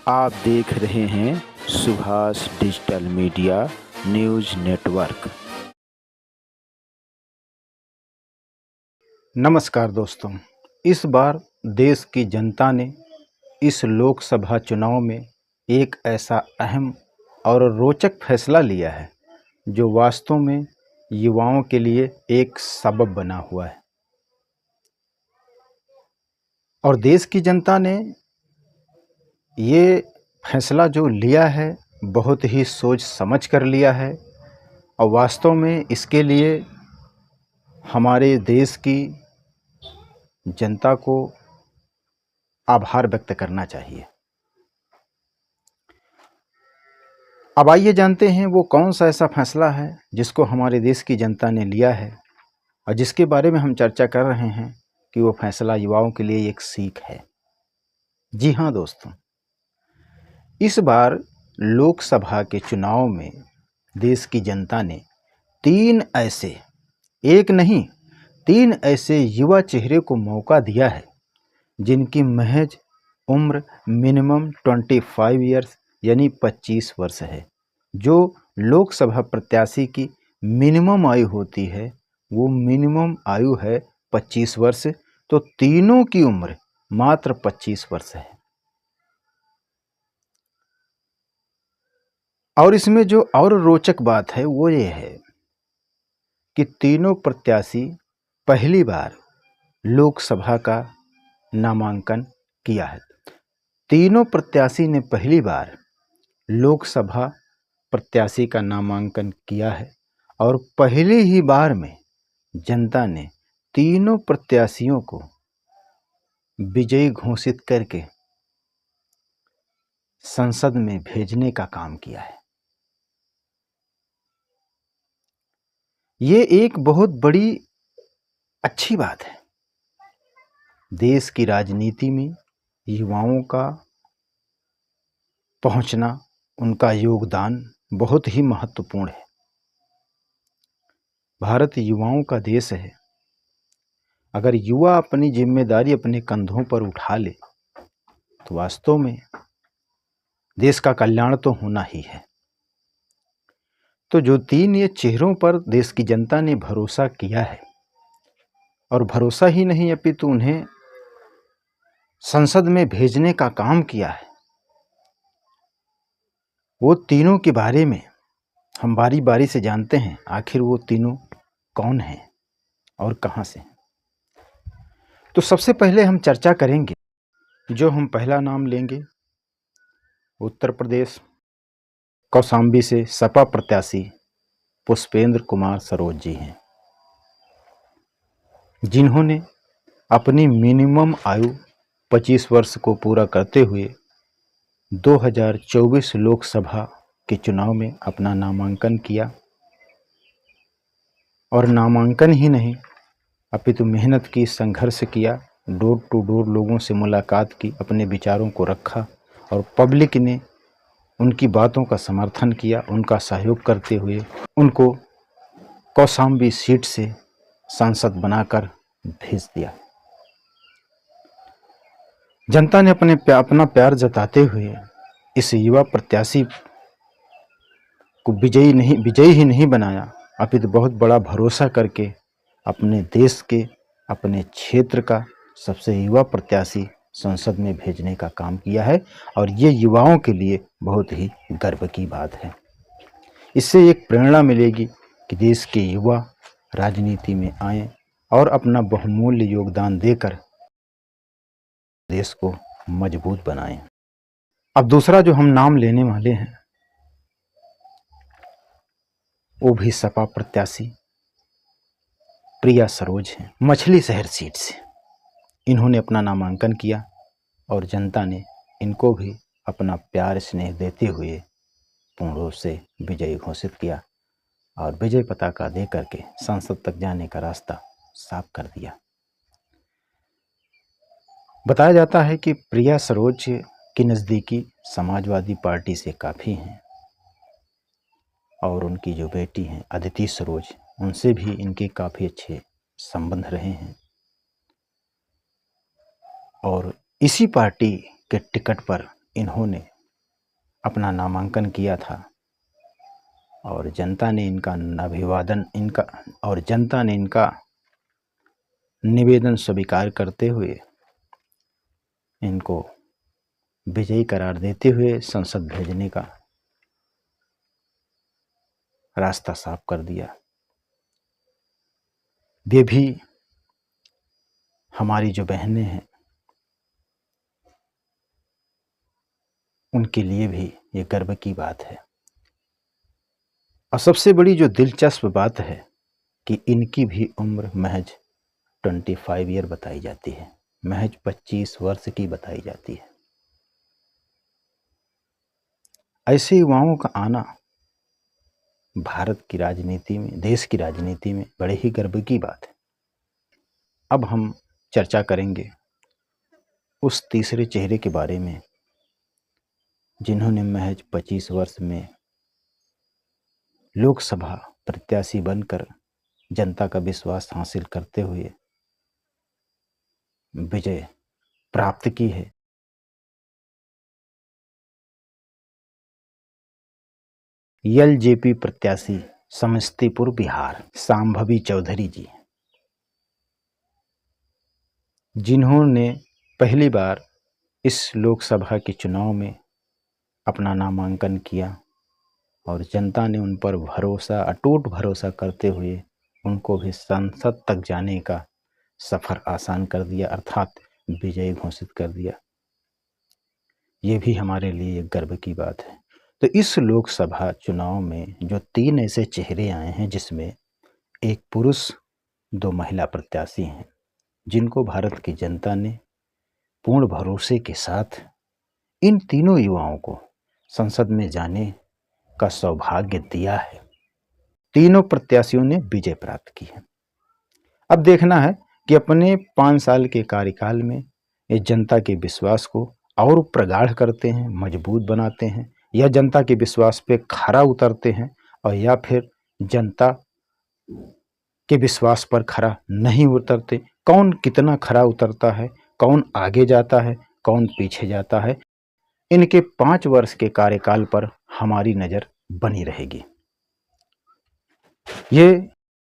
आप देख रहे हैं Subhash digital media news network. नमस्कार दोस्तों, इस बार देश की जनता ने इस लोकसभा चुनाव में एक ऐसा अहम और रोचक फैसला लिया है जो वास्तव में युवाओं के लिए एक सबब बना हुआ है। और देश की जनता ने ये फैसला जो लिया है बहुत ही सोच समझ कर लिया है और वास्तव में इसके लिए हमारे देश की जनता को आभार व्यक्त करना चाहिए। अब आइए जानते हैं वो कौन सा ऐसा फैसला है जिसको हमारे देश की जनता ने लिया है और जिसके बारे में हम चर्चा कर रहे हैं कि वो फैसला युवाओं के लिए एक सीख है। जी हाँ दोस्तों, इस बार लोकसभा के चुनाव में देश की जनता ने एक नहीं तीन ऐसे युवा चेहरे को मौका दिया है जिनकी महज उम्र मिनिमम 25 ईयर्स यानी 25 वर्ष है। जो लोकसभा प्रत्याशी की मिनिमम आयु होती है वो मिनिमम आयु है 25 वर्ष, तो तीनों की उम्र मात्र 25 वर्ष है। और इसमें जो और रोचक बात है वो ये है कि तीनों प्रत्याशी पहली बार लोकसभा का नामांकन किया है। तीनों प्रत्याशी ने पहली बार लोकसभा प्रत्याशी का नामांकन किया है और पहली ही बार में जनता ने तीनों प्रत्याशियों को विजयी घोषित करके संसद में भेजने का काम किया है। ये एक बहुत बड़ी अच्छी बात है। देश की राजनीति में युवाओं का पहुंचना, उनका योगदान बहुत ही महत्वपूर्ण है। भारत युवाओं का देश है। अगर युवा अपनी जिम्मेदारी अपने कंधों पर उठा ले तो वास्तव में देश का कल्याण तो होना ही है। तो जो तीन ये चेहरों पर देश की जनता ने भरोसा किया है, और भरोसा ही नहीं अपितु उन्हें संसद में भेजने का काम किया है, वो तीनों के बारे में हम बारी बारी से जानते हैं। आखिर वो तीनों कौन हैं और कहां से हैं। तो सबसे पहले हम चर्चा करेंगे, जो हम पहला नाम लेंगे, उत्तर प्रदेश कौशाम्बी से सपा प्रत्याशी पुष्पेंद्र कुमार सरोज जी हैं, जिन्होंने अपनी मिनिमम आयु 25 वर्ष को पूरा करते हुए 2024 लोकसभा के चुनाव में अपना नामांकन किया। और नामांकन ही नहीं अपितु मेहनत की, संघर्ष किया, डोर टू डोर लोगों से मुलाकात की, अपने विचारों को रखा और पब्लिक ने उनकी बातों का समर्थन किया। उनका सहयोग करते हुए उनको कौशाम्बी सीट से सांसद बनाकर भेज दिया। जनता ने अपना प्यार जताते हुए इस युवा प्रत्याशी को विजयी ही नहीं बनाया, अपितु बहुत बड़ा भरोसा करके अपने देश के, अपने क्षेत्र का सबसे युवा प्रत्याशी संसद में भेजने का काम किया है। और ये युवाओं के लिए बहुत ही गर्व की बात है। इससे एक प्रेरणा मिलेगी कि देश के युवा राजनीति में आएं और अपना बहुमूल्य योगदान देकर देश को मजबूत बनाएं। अब दूसरा जो हम नाम लेने वाले हैं वो भी सपा प्रत्याशी प्रिया सरोज हैं, मछली शहर सीट से। इन्होंने अपना नामांकन किया और जनता ने इनको भी अपना प्यार स्नेह देते हुए पूर्ण रूप से विजयी घोषित किया और विजय पताका दे करके संसद तक जाने का रास्ता साफ कर दिया। बताया जाता है कि प्रिया सरोज की नज़दीकी समाजवादी पार्टी से काफ़ी हैं और उनकी जो बेटी हैं अदिति सरोज, उनसे भी इनके काफ़ी अच्छे संबंध रहे हैं। और इसी पार्टी के टिकट पर इन्होंने अपना नामांकन किया था और जनता ने इनका निवेदन स्वीकार करते हुए इनको विजयी करार देते हुए संसद भेजने का रास्ता साफ कर दिया। वे भी हमारी जो बहनें हैं उनके लिए भी ये गर्व की बात है। और सबसे बड़ी जो दिलचस्प बात है कि इनकी भी उम्र महज 25 ईयर बताई जाती है, महज 25 वर्ष की बताई जाती है। ऐसे युवाओं का आना भारत की राजनीति में, देश की राजनीति में बड़े ही गर्व की बात है। अब हम चर्चा करेंगे उस तीसरे चेहरे के बारे में जिन्होंने महज 25 वर्ष में लोकसभा प्रत्याशी बनकर जनता का विश्वास हासिल करते हुए विजय प्राप्त की है। एलजेपी प्रत्याशी समस्तीपुर बिहार शांभवी चौधरी जी, जिन्होंने पहली बार इस लोकसभा के चुनाव में अपना नामांकन किया और जनता ने उन पर भरोसा, अटूट भरोसा करते हुए उनको भी संसद तक जाने का सफ़र आसान कर दिया, अर्थात विजयी घोषित कर दिया। ये भी हमारे लिए एक गर्व की बात है। तो इस लोकसभा चुनाव में जो 3 ऐसे चेहरे आए हैं, जिसमें एक पुरुष, 2 महिला प्रत्याशी हैं, जिनको भारत की जनता ने पूर्ण भरोसे के साथ इन तीनों युवाओं को संसद में जाने का सौभाग्य दिया है। तीनों प्रत्याशियों ने विजय प्राप्त की है। अब देखना है कि अपने 5 साल के कार्यकाल में ये जनता के विश्वास को और प्रगाढ़ करते हैं, मजबूत बनाते हैं, या जनता के विश्वास पे खरा उतरते हैं, और या फिर जनता के विश्वास पर खरा नहीं उतरते। कौन कितना खरा उतरता है, कौन आगे जाता है, कौन पीछे जाता है, इनके 5 वर्ष के कार्यकाल पर हमारी नज़र बनी रहेगी। ये